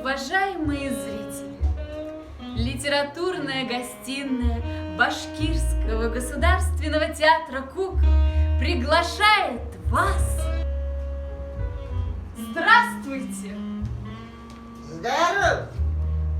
Уважаемые зрители, литературная гостиная Башкирского государственного театра кукол приглашает вас. Здравствуйте! Здорово!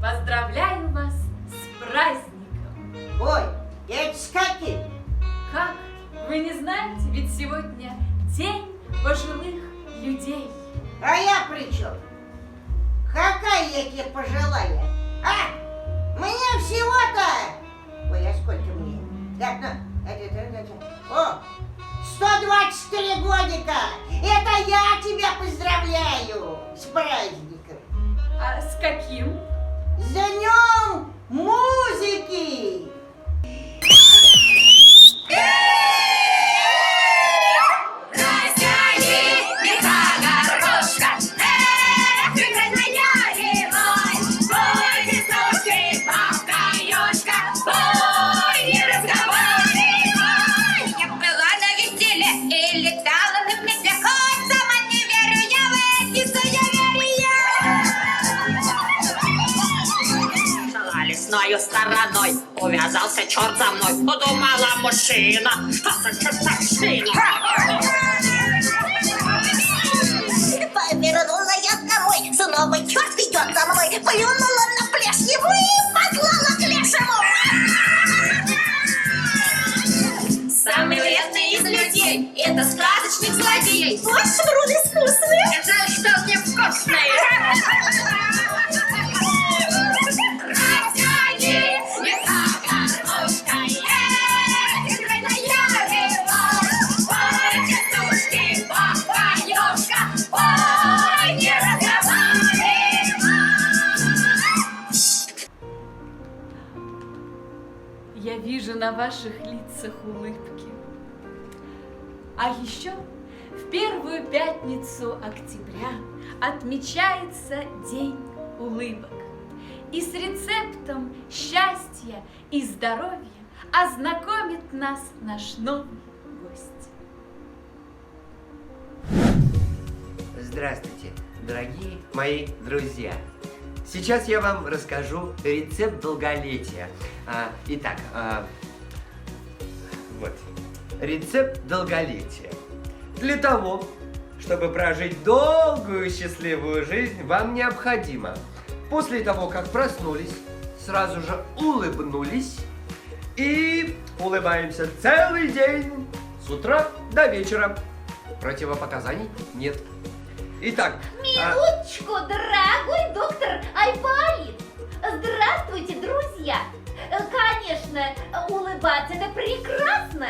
Поздравляю вас с праздником! Ой, это с каким? Как? Вы не знаете, ведь сегодня День пожилых людей. А я при чем? Какая я тебе пожилая? А? Мне всего-то... Ой, а сколько мне? Так, О, 123 годика! Это я тебя поздравляю с праздником! А с каким? С Днем музыки! Стороной увязался черт за мной. Подумала мужчина, что за чертовщина. Повернула я домой, снова черт идет за мной. Плюнула на пляж его и послала к лешему. Самый вредный из людей — это сказочник злодей. Ваш шмрун искусный. Жаль, что он невкусный. Я вижу на ваших лицах улыбки. А еще в первую пятницу октября отмечается День улыбок. И с рецептом счастья и здоровья ознакомит нас наш новый гость. Здравствуйте, дорогие мои друзья! Сейчас я вам расскажу рецепт долголетия. Итак, вот, рецепт долголетия. Для того, чтобы прожить долгую счастливую жизнь, вам необходимо после того, как проснулись, сразу же улыбнулись и улыбаемся целый день, с утра до вечера. Противопоказаний нет. Итак, Минуточку, дорогой доктор Айполит. Здравствуйте, друзья. Конечно, улыбаться это прекрасно,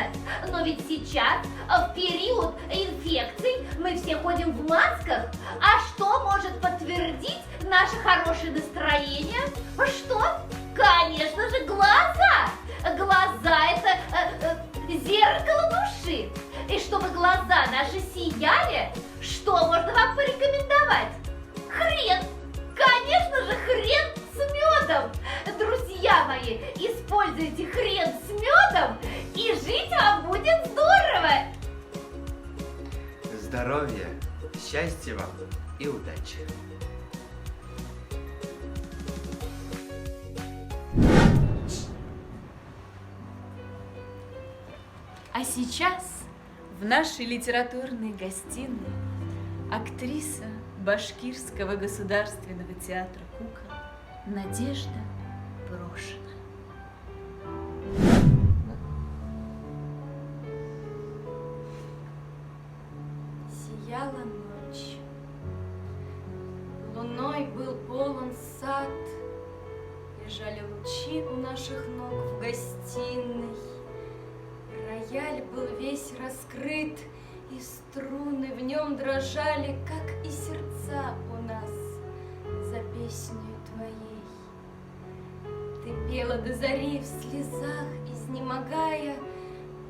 но ведь сейчас, в период инфекций, мы все ходим в масках. А что может подтвердить наше хорошее настроение? Что? Конечно же, глаза. Глаза это зеркало души. И чтобы глаза наши сияли, что можно вам порекомендовать? Хрен! Конечно же, хрен с медом! Друзья мои, используйте хрен с медом, и жить вам будет здорово! здоровья, счастья вам и удачи! А сейчас в нашей литературной гостиной актриса Башкирского государственного театра кукол Надежда Прошина. Сияла ночь, луной был полон сад, лежали лучи у наших ног в гостиной. Рояль был весь раскрыт, и струны в нем дрожали, как и сердца у нас за песнею твоей. Ты пела до зари в слезах, изнемогая,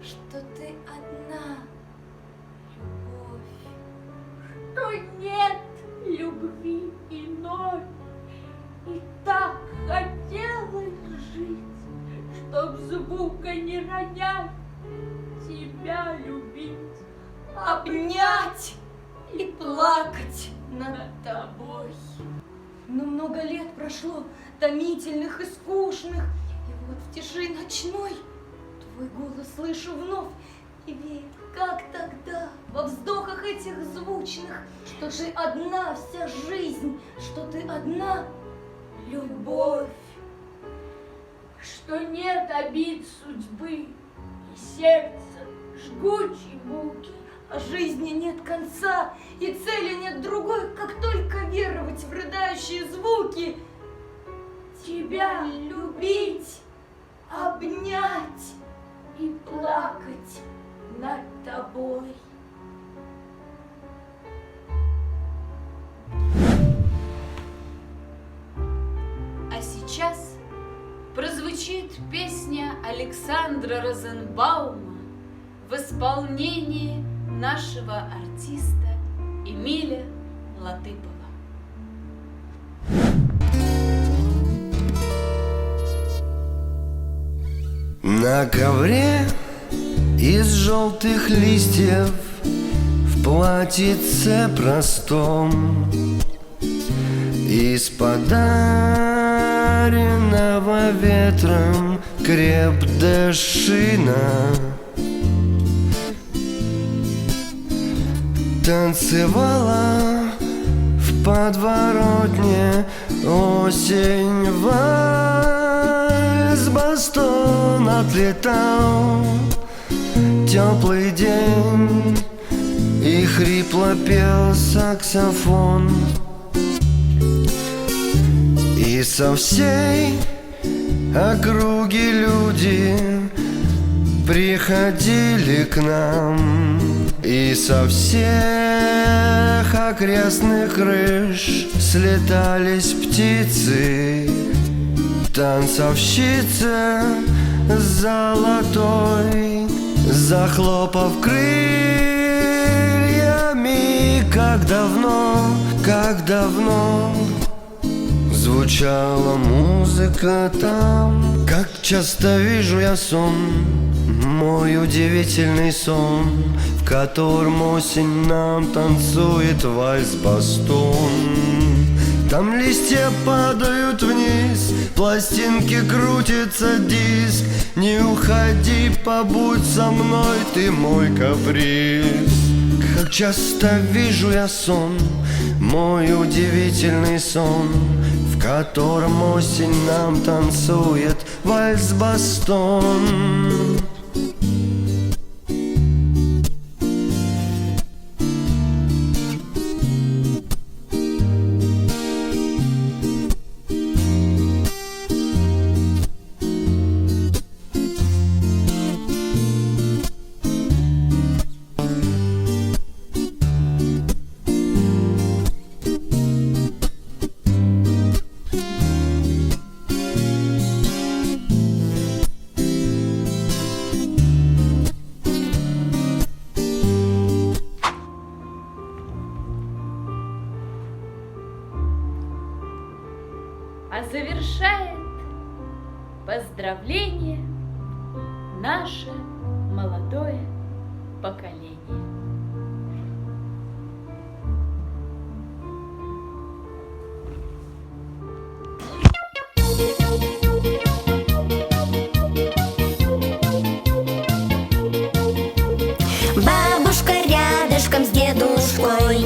что ты одна, любовь. Что нет любви иной, и так хотелось жить, чтоб звука не ронять, тебя любить, Обнять и плакать над тобой. Но много лет прошло, томительных и скучных, и вот в тиши ночной твой голос слышу вновь, и веет, как тогда, во вздохах этих звучных, что ты одна вся жизнь, что ты одна любовь. Что нет обид судьбы и сердца жгучей муки. А жизни нет конца, и цели нет другой, как только веровать в рыдающие звуки. Тебя любить, Обнять и плакать над тобой. А сейчас прозвучит песня Александра Розенбаума в исполнении нашего артиста Эмиля Латыпова. На ковре из желтых листьев в платьице простом, из подаренного ветром крепдешина танцевала в подворотне осень, вальс бастон отлетал, теплый день, и хрипло пел саксофон. И со всей округи люди приходили к нам, и со всех окрестных крыш слетались птицы. Танцовщица золотой, захлопав крыльями, как давно звучала музыка там. Как часто вижу я сон, мой удивительный сон, в котором осень нам танцует вальс-бастон. Там листья падают вниз, пластинки крутится диск. Не уходи, побудь со мной, ты мой каприз. Как часто вижу я сон, мой удивительный сон, в котором осень нам танцует вальс-бастон. А завершает поздравление наше молодое поколение. Бабушка рядышком с дедушкой